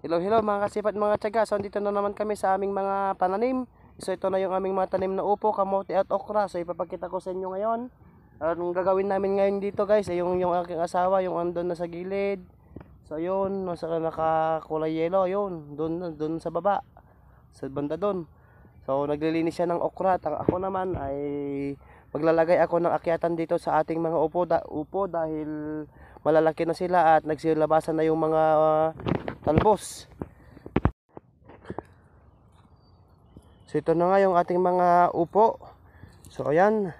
Hello, hello mga kasipat mga tiyaga. So dito na naman kami sa aming mga pananim. So ito na yung aming mga tanim na upo, kamote at okra. So ipapakita ko sa inyo ngayon. Anong gagawin namin ngayon dito guys, ay yung aking asawa, yung andon na sa gilid. So yun, nasa nakakulay yellow, yun, doon sa baba. Sa banda doon. So naglilinis siya ng okra. Ako naman ay maglalagay ako ng akyatan dito sa ating mga upo dahil malalaki na sila at nagsilabasan na yung mga talbos. So ito na nga yung ating mga upo. So ayan,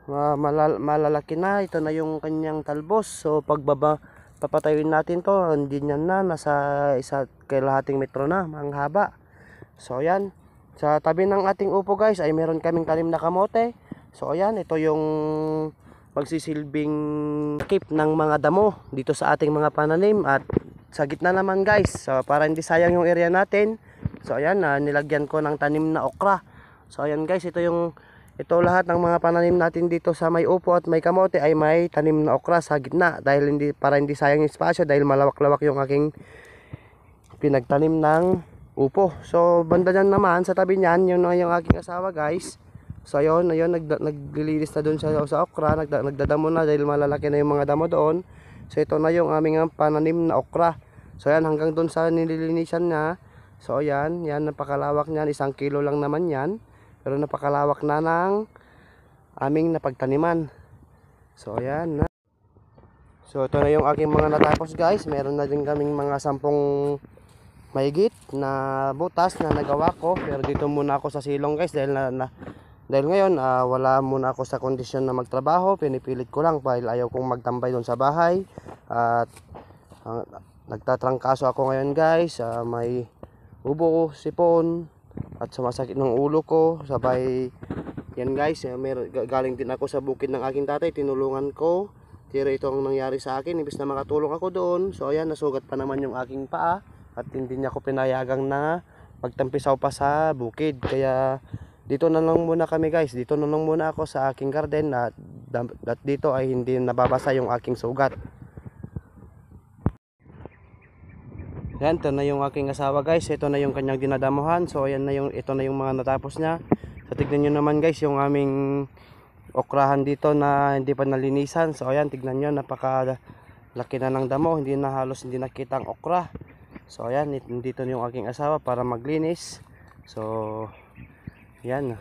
malalaki na. Ito na yung kanyang talbos. So papatayuin natin to, hindi niyan na, nasa 1.5 metro na, ang haba. So ayan, sa tabi ng ating upo guys ay meron kaming tanim na kamote. So ayan, ito yung magsisilbing keep ng mga damo dito sa ating mga pananim. At sa gitna naman guys, so para hindi sayang yung area natin, so ayan, nilagyan ko ng tanim na okra. So ayan guys, ito lahat ng mga pananim natin dito sa may upo at may kamote ay may tanim na okra sa gitna, dahil para hindi sayang yung espasyo, dahil malawak-lawak yung aking pinagtanim ng upo. So banda dyan naman sa tabi niyan, yun yung aking asawa guys. So ayun, naglilinis na doon sa okra, nagdadamo na dahil malalaki na yung mga damo doon. So ito na yung aming pananim na okra. So ayan, hanggang doon sa nililinisan na. So ayan, yan, napakalawak niyan, 1 kilo lang naman yan. Pero napakalawak na ng aming napagtaniman. So ayan na. So ito na yung aking mga natapos guys. Meron na din kaming mga 10 mahigit na butas na nagawa ko. Pero dito muna ako sa silong guys, dahil ngayon wala muna ako sa kondisyon na magtrabaho. Pinipilit ko lang dahil ayaw kong magtambay doon sa bahay. At nagtatrangkaso ako ngayon guys. May ubo, sipon at sumasakit ng ulo ko. Sabay yan guys, galing din ako sa bukid ng aking tatay. Tinulungan ko. Tira ito ang nangyari sa akin. Imbis na makatulong ako doon, so ayan, nasugat pa naman yung aking paa. At hindi niya ako pinayagang na magtampisaw pa sa bukid. Kaya dito na lang muna kami guys. Dito na lang muna ako sa aking garden. At dito ay hindi nababasa yung aking sugat. Yan, ito na yung aking asawa guys. Ito na yung kanyang dinadamuhan. So ayan na ito na yung mga natapos niya. So tignan nyo naman guys yung aming okrahan dito na hindi pa nalinisan. So ayan, tignan nyo, napakalaki na ng damo. Hindi nakita ang okra. So ayan, dito yung aking asawa para maglinis. So yan,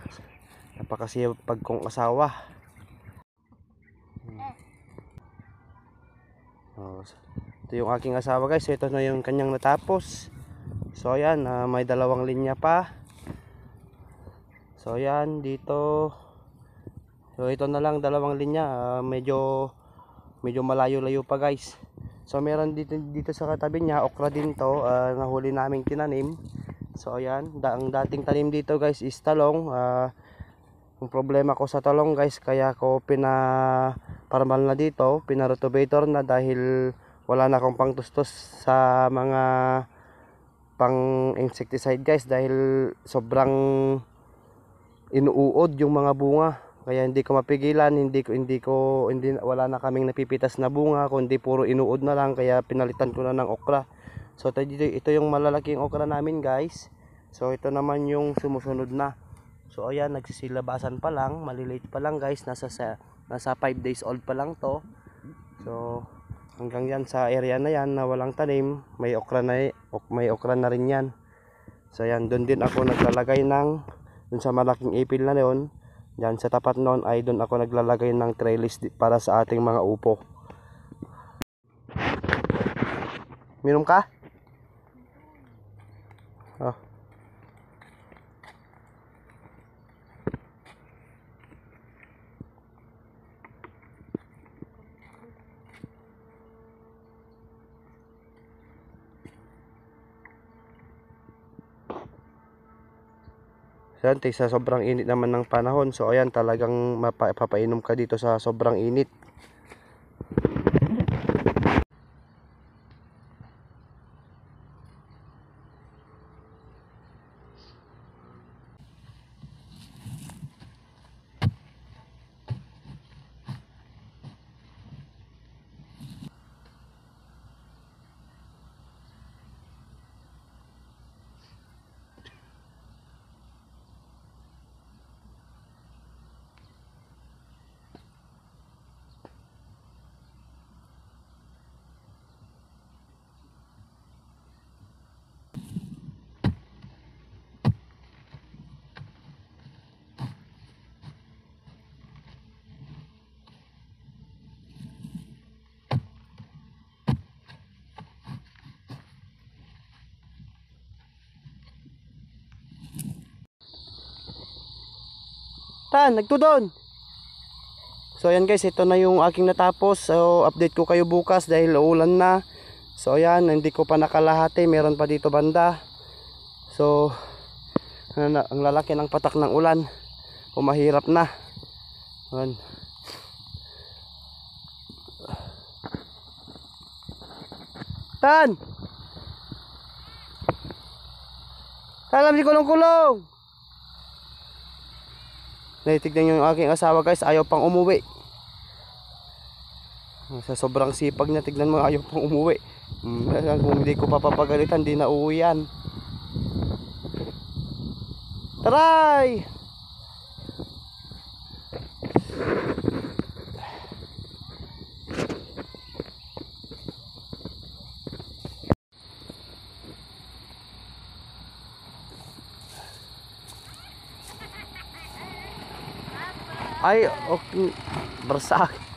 napakasipag kong asawa. Ito yung aking asawa guys. Ito na yung kanyang natapos. So ayan, may 2 linya pa. So ayan, dito. So ito na lang, 2 linya. Medyo malayo-layo pa guys. So meron dito sa katabi niya, okra din to, nahuli naming tinanim. So ayan, ang dating tanim dito guys is talong. Yung problema ko sa talong guys, kaya ko pinaparmal na dito, pinarotovator na, dahil wala na akong pangtustos sa mga pang insecticide guys, dahil sobrang inuud yung mga bunga. Kaya hindi ko mapigilan, wala na kaming napipitas na bunga, kundi puro inuod na lang, kaya pinalitan ko na ng okra. So ito yung malalaking okra namin guys. So ito naman yung sumusunod na. So ayan, nagsisilabasan pa lang, maliliit pa lang guys, nasa 5 days old pa lang to. So hanggang yan sa area na yan na walang tanim, may okra na rin yan. So ayan, doon din ako naglalagay dun sa malaking ipil na yon. Yan sa tapat noon ay doon ako naglalagay ng trellis para sa ating mga upo. Minom ka? Oh. Yan, sa sobrang init naman ng panahon. So ayan, talagang mapapainom ka dito sa sobrang init. Tan, nagtudon. So ayan guys, ito na yung aking natapos. So update ko kayo bukas dahil uulan na. So ayan, hindi ko pa nakalahati, meron pa dito banda. So ang lalaki ng patak ng ulan. Mahirap na. Ayan. Tan! Salam si kulong-kulong! Naitignan nyo yung aking asawa guys, ayaw pang umuwi. Sa sobrang sipag niya, tignan mo, ayaw pang umuwi. Kung hindi ko papapagalitan, di na uuwi yan. Taray! Ay, okay. Bersak.